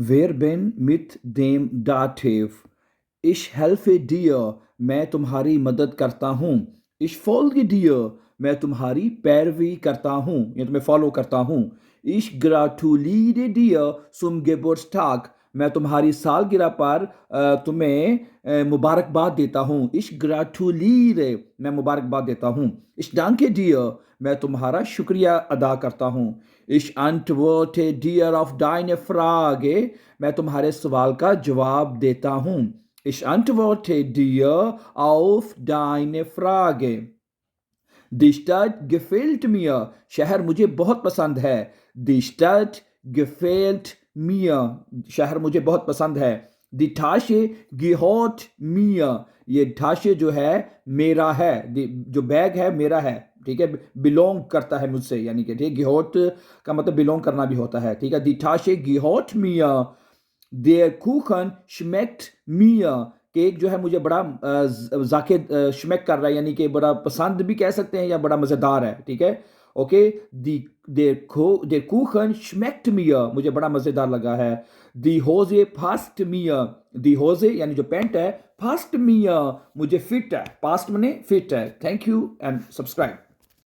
Wer bin mit dem Dativ? Ich helfe dir, मैं तुम्हारी मदद करता हूँ। Ich folge dir, मैं तुम्हारी पैरवी करता हूँ या तुम्हें फॉलो करता हूँ। Ich gratuliere dir zum Geburtstag, मैं तुम्हारी सालगिरह पर तुम्हें मुबारकबाद देता हूँ। Ich gratuliere, मैं मुबारकबाद देता हूँ। Ich danke dir, मैं तुम्हारा शुक्रिया अदा करता हूँ। Ich antworte dir auf deine Frage, मैं तुम्हारे सवाल का जवाब देता हूँ। Ich antworte dir auf deine Frage. Die Stadt gefällt mir, शहर मुझे बहुत पसंद है। Die Stadt gefällt mir, शहर मुझे बहुत पसंद है। Die Tasche gehört mir, ये ठाशे जो है मेरा है, जो बैग है मेरा है, ठीक है, बिलोंग करता है मुझसे, यानी कि ठीक, गिहोट का मतलब बिलोंग करना भी होता है, ठीक है। Die Tasche gehört mir, der Kuchen schmeckt mir, cake जो है मुझे बड़ा जाके श्मेक कर रहा है, यानी कि बड़ा पसंद भी कह सकते हैं या बड़ा मज़ेदार है, ठीक है। Okay, der Kuchen schmeckt mir, मुझे बड़ा मज़ेदार लगा है। Die Hose passt mir, die Hose यानी जो पैंट है, passt mir, मुझे फिट है, पास्ट मने फिट है। Thank you and subscribe.